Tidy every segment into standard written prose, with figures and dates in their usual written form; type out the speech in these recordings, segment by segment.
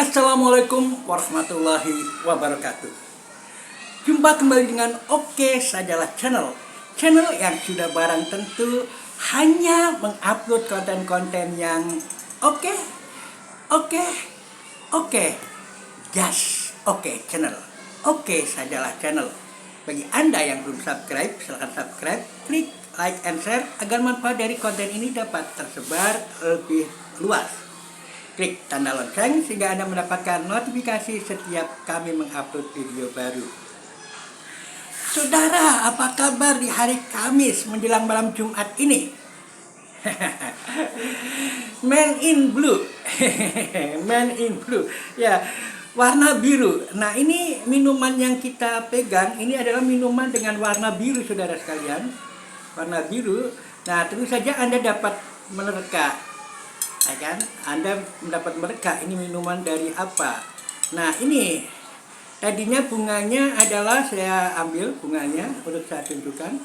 Assalamualaikum warahmatullahi wabarakatuh. Jumpa kembali dengan Oke Sajalah Channel. Channel yang sudah barang tentu hanya mengupload konten-konten yang oke, oke, oke. Just Oke Channel. Oke Sajalah Channel. Bagi Anda yang belum subscribe, silahkan subscribe, klik like and share agar manfaat dari konten ini dapat tersebar lebih luas. Klik tanda lonceng sehingga Anda mendapatkan notifikasi setiap kami mengupload video baru. Saudara, apa kabar di hari Kamis menjelang malam Jumat ini? Man in blue. Man in blue. Ya, warna biru. Nah, ini minuman yang kita pegang, ini adalah minuman dengan warna biru, saudara sekalian. Warna biru. Nah, tentu saja Anda dapat menerka, ya kan? Anda mendapat mereka ini minuman dari apa? Nah, ini tadinya bunganya adalah saya ambil bunganya untuk saya tunjukkan.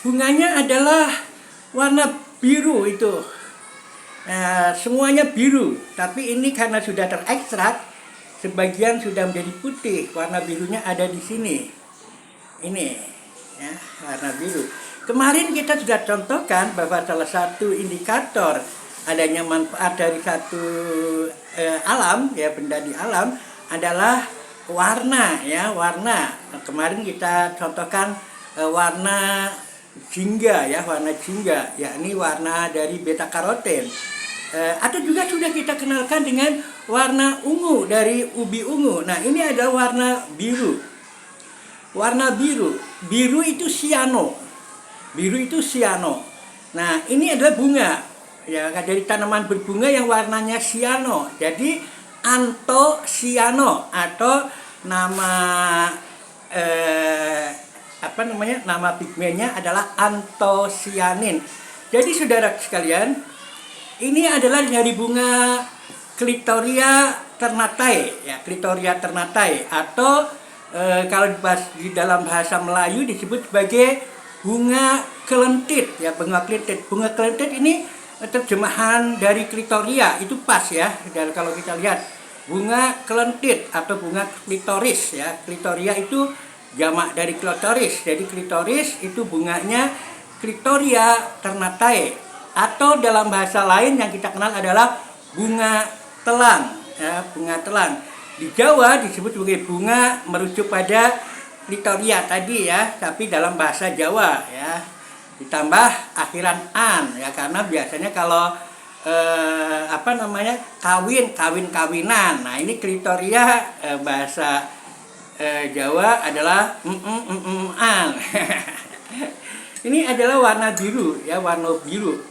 Bunganya adalah warna biru itu. Nah, semuanya biru, tapi ini karena sudah terekstrak, sebagian sudah menjadi putih. Warna birunya ada di sini. Ini ya, warna biru. Kemarin kita sudah contohkan bahwa salah satu indikator adanya manfaat dari satu alam, ya, benda di alam adalah warna, ya, warna. Nah, kemarin kita contohkan warna jingga, ya, warna jingga, yakni warna dari beta karoten. Atau juga sudah kita kenalkan dengan warna ungu dari ubi ungu. Nah, ini adalah warna biru. Warna biru, biru itu siano. Biru itu siano. Nah, ini adalah bunga, ya, dari tanaman berbunga yang warnanya siano. Jadi antosiano atau nama nama pigmennya adalah antosianin. Jadi saudara sekalian, ini adalah dari bunga Clitoria ternatae, ya, Clitoria ternatae, atau kalau di dalam bahasa Melayu disebut sebagai bunga kelentit, ya, bunga kelentit. Bunga kelentit ini terjemahan dari klitoria, itu pas, ya. Dan kalau kita lihat bunga kelentit atau bunga klitoris, ya, klitoria itu jamak dari klitoris. Jadi klitoris itu bunganya Clitoria ternatae, atau dalam bahasa lain yang kita kenal adalah bunga telang, ya, bunga telang. Di Jawa disebut sebagai bunga merujuk pada klitoria tadi, ya, tapi dalam bahasa Jawa, ya, ditambah akhiran an, ya, karena biasanya kalau kawinan. Nah, ini klitoria bahasa Jawa adalah an. Ini adalah warna biru, ya, warna biru.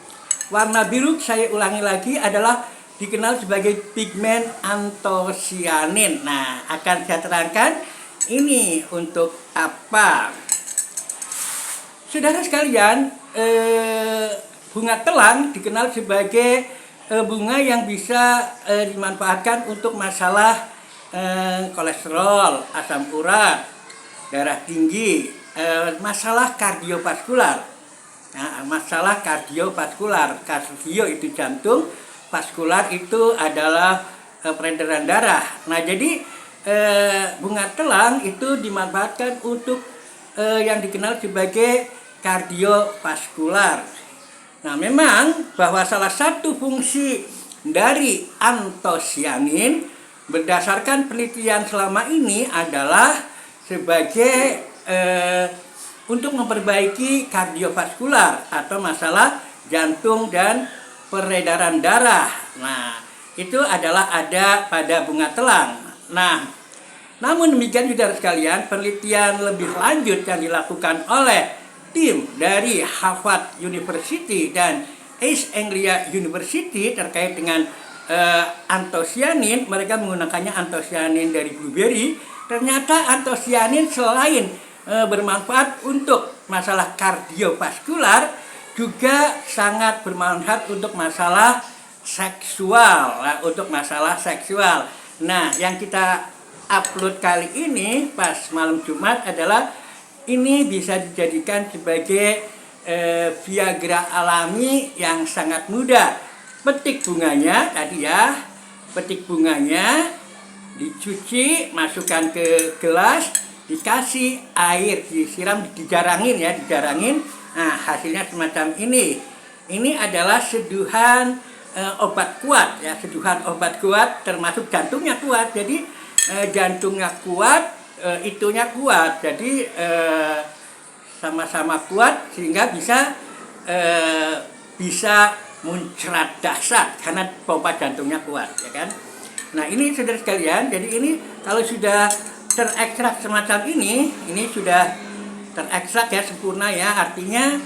Warna biru, saya ulangi lagi, adalah dikenal sebagai pigmen antosianin. Nah, akan saya terangkan ini untuk apa. Saudara sekalian, bunga telang dikenal sebagai bunga yang bisa dimanfaatkan untuk masalah kolesterol, asam urat, darah tinggi, masalah kardiovaskular. Nah, masalah kardiovaskular, kardio itu jantung, vaskular itu adalah peredaran darah. Nah, jadi bunga telang itu dimanfaatkan untuk yang dikenal sebagai kardiovaskular. Nah, memang bahwa salah satu fungsi dari antosianin berdasarkan penelitian selama ini adalah sebagai untuk memperbaiki kardiovaskular atau masalah jantung dan peredaran darah. Nah, itu adalah ada pada bunga telang. Nah, namun demikian saudara sekalian, penelitian lebih lanjut yang dilakukan oleh tim dari Harvard University dan East Anglia University terkait dengan antosianin, mereka menggunakannya antosianin dari blueberry. Ternyata antosianin selain bermanfaat untuk masalah kardiovaskular, juga sangat bermanfaat untuk masalah seksual, untuk masalah seksual. Nah, yang kita upload kali ini pas malam Jumat adalah ini bisa dijadikan sebagai Viagra alami yang sangat mudah petik bunganya tadi ya, petik bunganya, dicuci, masukkan ke gelas, dikasih air, disiram, dijarangin ya, dijarangin. Nah, hasilnya semacam ini. Ini adalah seduhan obat kuat ya, seduhan obat kuat, termasuk jantungnya kuat. Jadi jantungnya kuat, itunya kuat. Jadi sama-sama kuat sehingga bisa muncrat dahsyat karena pompa jantungnya kuat, ya kan? Nah, ini saudara sekalian, jadi ini kalau sudah terekstrak semacam ini sudah terekstrak ya, sempurna ya, artinya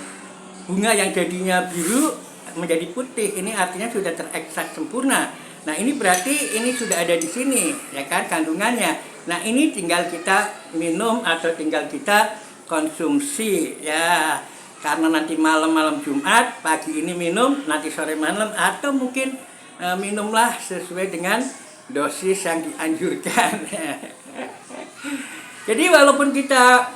bunga yang jadinya biru menjadi putih, ini artinya sudah terekstrak sempurna. Nah, ini berarti ini sudah ada di sini, ya kan, kandungannya. Nah, ini tinggal kita minum atau tinggal kita konsumsi ya. Karena nanti malam Jumat, pagi ini minum, nanti sore malam, atau mungkin minumlah sesuai dengan dosis yang dianjurkan. Jadi walaupun kita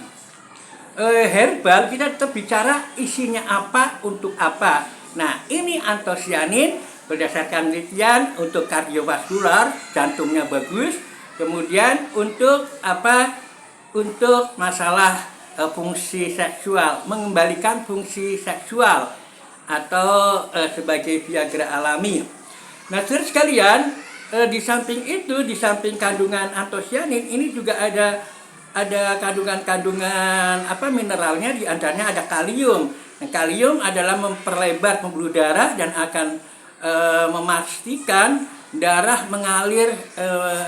herbal, kita tetap bicara isinya apa, untuk apa. Nah, ini antosianin berdasarkan penelitian untuk kardiovaskular, jantungnya bagus. Kemudian untuk apa? Untuk masalah fungsi seksual, mengembalikan fungsi seksual atau sebagai Viagra alami. Nah, saudara sekalian, di samping itu, di samping kandungan antosianin, ini juga ada kandungan-kandungan mineralnya, di antaranya ada kalium. Nah, kalium adalah memperlebar pembuluh darah dan akan memastikan darah mengalir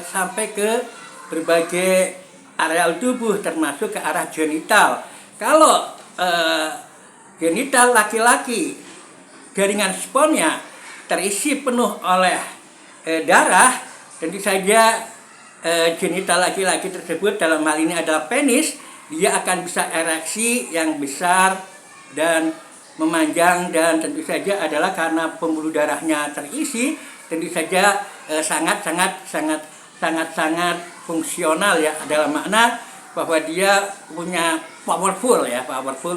sampai ke berbagai areal tubuh, termasuk ke arah genital. Kalau genital laki-laki, jaringan spermnya terisi penuh oleh darah, tentu saja genital laki-laki tersebut, dalam hal ini adalah penis, dia akan bisa ereksi yang besar dan memanjang, dan tentu saja adalah karena pembuluh darahnya terisi, tentu saja sangat fungsional ya, dalam makna bahwa dia punya powerful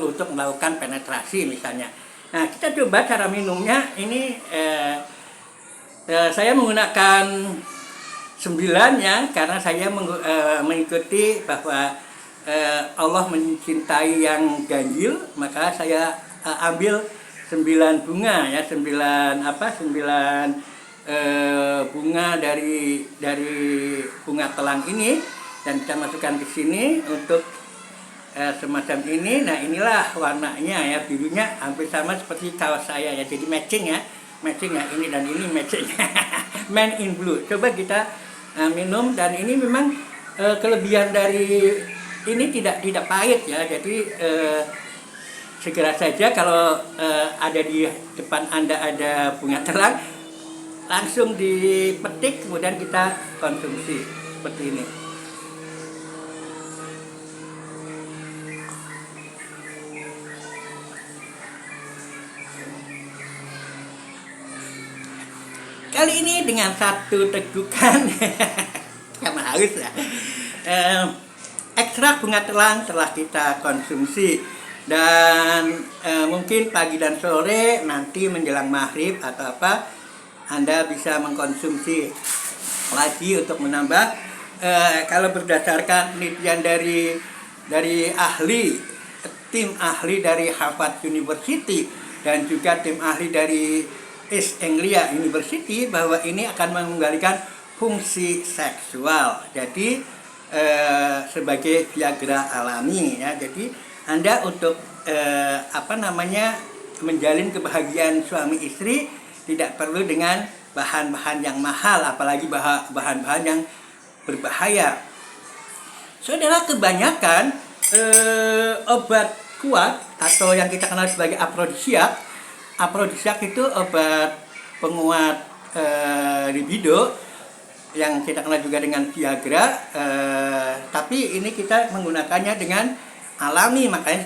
untuk melakukan penetrasi misalnya. Nah, kita coba cara minumnya. Ini saya menggunakan 9 ya, karena saya mengikuti bahwa Allah mencintai yang ganjil, maka saya ambil 9 bunga ya, 9 bunga dari bunga telang ini, dan kita masukkan ke sini untuk semacam ini. Nah, inilah warnanya ya, birunya hampir sama seperti kaos saya ya, jadi matching ya, ini dan ini matching. Man in blue. Coba kita minum, dan ini memang kelebihan dari ini tidak pahit ya, jadi segera saja kalau ada di depan Anda ada bunga telang, langsung dipetik, kemudian kita konsumsi seperti ini. Kali ini dengan satu tegukan, karena haus ya, ekstrak bunga telang telah kita konsumsi, dan mungkin pagi dan sore nanti menjelang maghrib atau apa, Anda bisa mengkonsumsi lagi untuk menambah. Kalau berdasarkan penelitian dari tim ahli dari Harvard University dan juga tim ahli dari East Anglia University, bahwa ini akan mengembalikan fungsi seksual. Jadi sebagai Viagra alami ya. Jadi Anda untuk menjalin kebahagiaan suami istri tidak perlu dengan bahan-bahan yang mahal, apalagi bahan-bahan yang berbahaya. Saudara, kebanyakan obat kuat atau yang kita kenal sebagai afrodisiak itu obat penguat libido yang kita kenal juga dengan Viagra, tapi ini kita menggunakannya dengan alami, makanya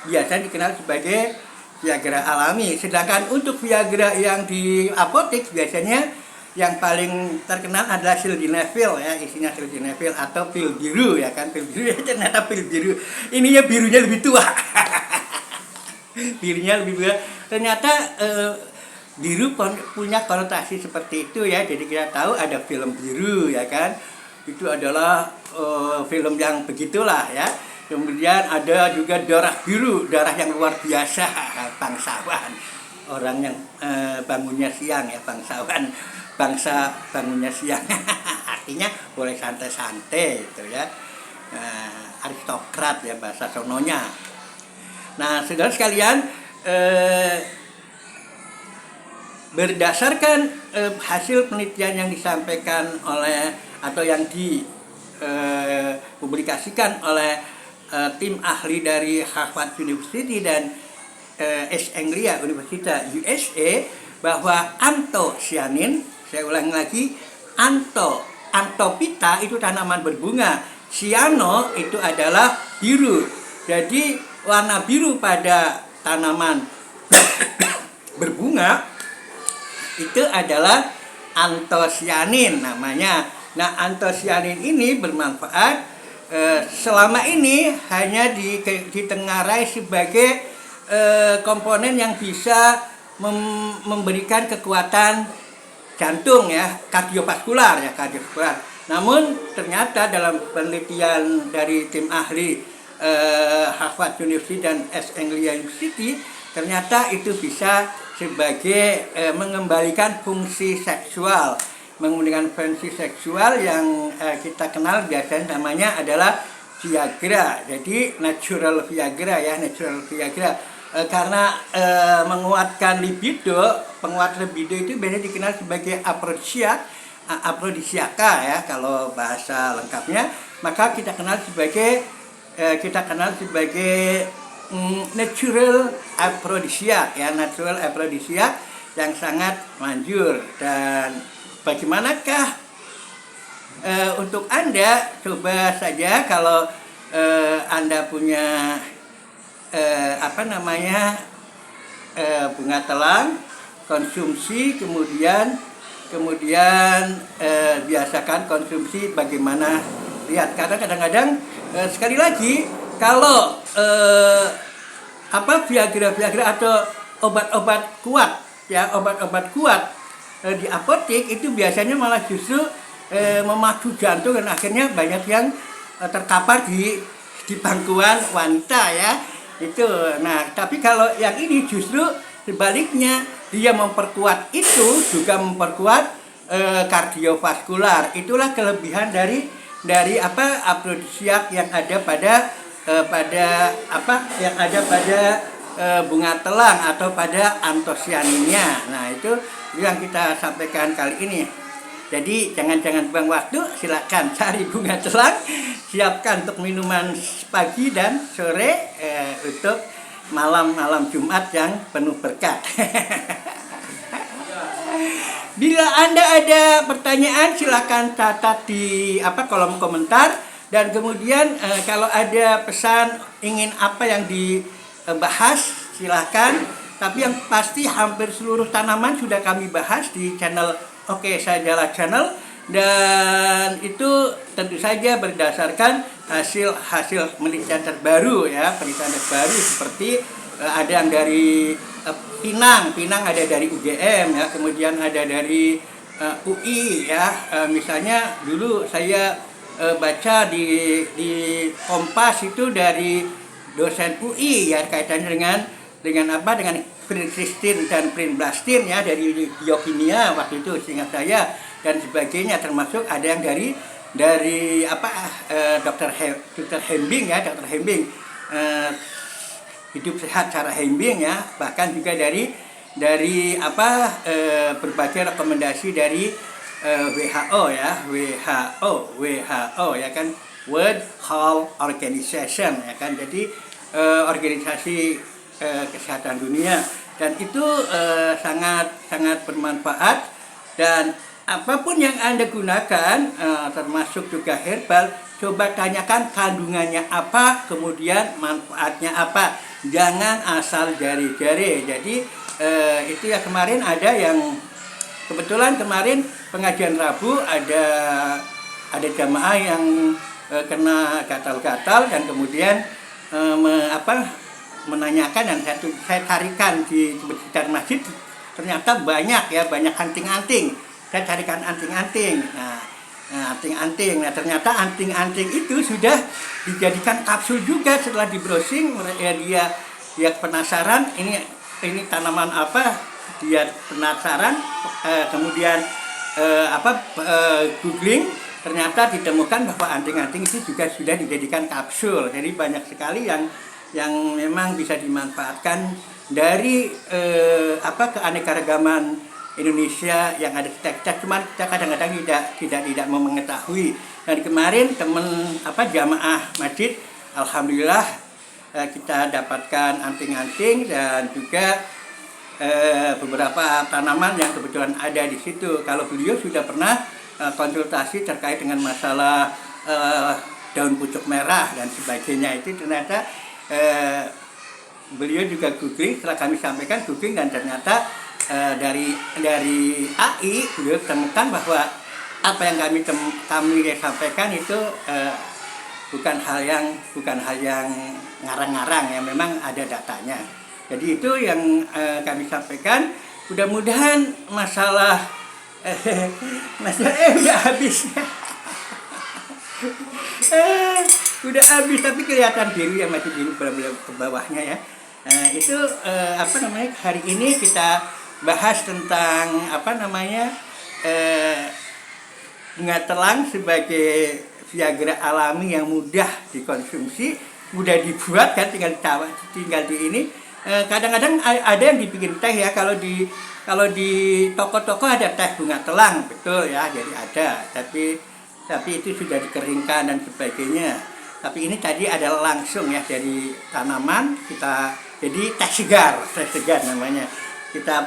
biasa dikenal sebagai Viagra alami. Sedangkan untuk Viagra yang di apotek biasanya yang paling terkenal adalah sildenafil ya, isinya sildenafil atau pil biru ya kan, pil biru. Ternyata pil biru ininya birunya lebih tua. Birunya lebih tua. Ternyata biru punya konotasi seperti itu ya. Jadi kita tahu ada film biru ya kan. Itu adalah film yang begitulah ya. Kemudian ada juga darah biru, darah yang luar biasa, bangsawan. Orang yang bangunnya siang ya, bangsa bangunnya siang. Artinya boleh santai-santai gitu ya. Aristokrat ya bahasa sononya. Nah, saudara sekalian, berdasarkan hasil penelitian yang disampaikan oleh atau yang dipublikasikan oleh tim ahli dari Harvard University dan East Anglia University USA, bahwa antosianin, saya ulangi lagi, antopita itu tanaman berbunga, siano itu adalah biru. Jadi warna biru pada tanaman berbunga itu adalah antosianin namanya. Nah, antosianin ini bermanfaat selama ini hanya ditengarai sebagai komponen yang bisa memberikan kekuatan jantung ya, kardiovaskular. Namun ternyata dalam penelitian dari tim ahli Harvard University dan East Anglia University, ternyata itu bisa sebagai mengembalikan fungsi seksual, yang kita kenal biasanya namanya adalah Viagra. Jadi natural Viagra ya, karena menguatkan libido. Penguat libido itu biasanya dikenal sebagai aphrodisiaka ya kalau bahasa lengkapnya. Maka kita kenal sebagai natural aphrodisiac ya, yang sangat manjur. Dan bagaimanakah untuk Anda? Coba saja kalau Anda punya bunga telang, konsumsi, kemudian biasakan konsumsi. Bagaimana, lihat, karena kadang-kadang sekali lagi kalau Viagra atau obat-obat kuat di apotek itu biasanya malah justru memacu jantung, dan akhirnya banyak yang terkapar di pangkuan wanita ya itu. Nah, tapi kalau yang ini justru sebaliknya, dia memperkuat, itu juga memperkuat kardiovaskular. Itulah kelebihan dari aphrodisiak yang ada pada bunga telang atau pada antosianinnya. Nah, itu yang kita sampaikan kali ini. Jadi jangan buang waktu, silakan cari bunga telang, siapkan untuk minuman pagi dan sore untuk malam Jumat yang penuh berkat. Bila Anda ada pertanyaan, silakan catat di kolom komentar. Dan kemudian kalau ada pesan ingin apa yang dibahas, silakan. Tapi yang pasti hampir seluruh tanaman sudah kami bahas di channel Oke Sajalah Channel. Dan itu tentu saja berdasarkan hasil penelitian terbaru ya, seperti ada yang dari Pinang ada dari UGM ya, kemudian ada dari UI ya. Misalnya dulu saya baca di Kompas itu dari dosen UI ya, kaitannya dengan Christine dan Blastin ya, dari biokimia waktu itu seingat saya, dan sebagainya, termasuk ada yang dari Dr. Hembing hidup sehat cara Hembing ya, bahkan juga dari berbagai rekomendasi dari WHO ya, ya kan, World Health Organization ya kan, jadi organisasi kesehatan dunia. Dan itu sangat bermanfaat. Dan apapun yang Anda gunakan, termasuk juga herbal, coba tanyakan kandungannya apa, kemudian manfaatnya apa. Jangan asal jari-jari. Jadi itu ya, kemarin ada yang kebetulan kemarin pengajian Rabu ada jamaah yang kena gatal-gatal, dan kemudian menanyakan, dan saya tarikan di sekitar masjid ternyata banyak ya, banyak anting-anting. Saya carikan anting-anting. Nah, anting-anting. Nah, ternyata anting-anting itu sudah dijadikan kapsul juga setelah di browsing. Ya, dia penasaran ini tanaman apa, dia penasaran, kemudian googling, ternyata ditemukan bahwa anting-anting itu juga sudah dijadikan kapsul. Jadi banyak sekali yang memang bisa dimanfaatkan dari keanekaragaman Indonesia yang ada di kita. Cuman kita kadang-kadang tidak mau mengetahui. Dan kemarin jamaah masjid, alhamdulillah kita dapatkan anting-anting dan juga beberapa tanaman yang kebetulan ada di situ. Kalau beliau sudah pernah konsultasi terkait dengan masalah daun pucuk merah dan sebagainya, itu ternyata beliau juga googling, setelah kami sampaikan googling, dan ternyata dari AI beliau temukan bahwa apa yang kami sampaikan itu bukan hal yang ngarang-ngarang, ya memang ada datanya. Jadi itu yang kami sampaikan. Mudah-mudahan masalah udah habis. Udah habis, tapi kelihatan biru ya, masih biru ke bawahnya ya. Itu hari ini kita bahas tentang bunga telang sebagai Viagra alami yang mudah dikonsumsi, mudah dibuat kan, tinggal di ini. Kadang-kadang ada yang dibikin teh ya, kalau di toko-toko ada teh bunga telang, betul ya, jadi ada, tapi itu sudah dikeringkan dan sebagainya. Tapi ini tadi adalah langsung ya dari tanaman, jadi teh segar namanya. Kita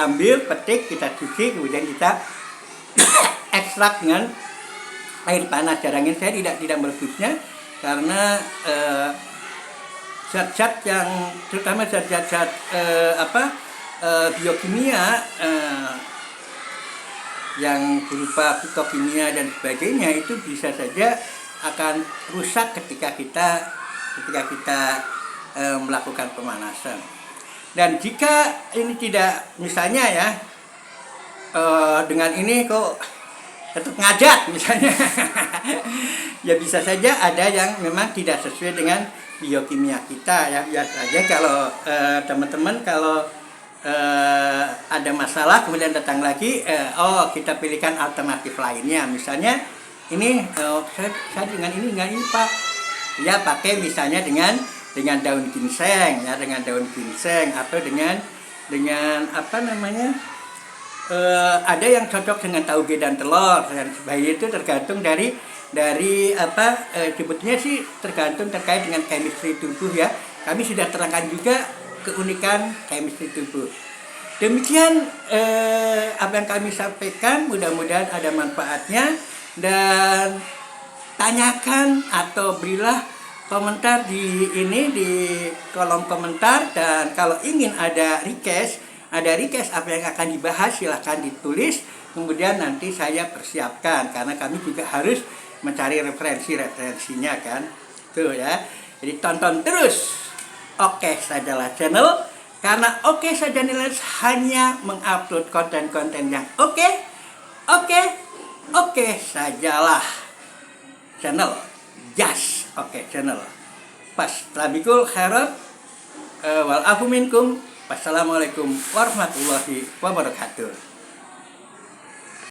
ambil, petik, kita cuci, kemudian kita ekstrak dengan air panas. Jarangin saya tidak merebusnya karena zat-zat yang terutama zat-zat biokimia yang berupa fitokimia dan sebagainya itu bisa saja akan rusak ketika kita melakukan pemanasan. Dan jika ini tidak, misalnya ya, dengan ini kok tetap ngajak misalnya, ya bisa saja ada yang memang tidak sesuai dengan biokimia kita ya. Biasa aja kalau teman-teman ada masalah kemudian datang lagi, kita pilihkan alternatif lainnya. Misalnya ini saya dengan ini Pak, ya pakai misalnya dengan daun ginseng ya, dengan daun ginseng, atau dengan ada yang cocok dengan tauge dan telur dan sebagainya. Itu tergantung dari sebetulnya sih tergantung terkait dengan chemistry tubuh ya. Kami sudah terangkan juga keunikan chemistry tubuh. Demikian apa yang kami sampaikan, mudah-mudahan ada manfaatnya, dan tanyakan atau berilah komentar di kolom komentar. Dan kalau ingin ada request apa yang akan dibahas, silahkan ditulis, kemudian nanti saya persiapkan, karena kami juga harus mencari referensinya kan, tuh ya. Jadi tonton terus Oke Sajalah Channel, karena Oke Sajalah hanya mengupload konten-konten yang oke sajalah channel, just Oke Channel. Fastabikul khairat, wal afu minkum. Wassalamualaikum warahmatullahi wabarakatuh.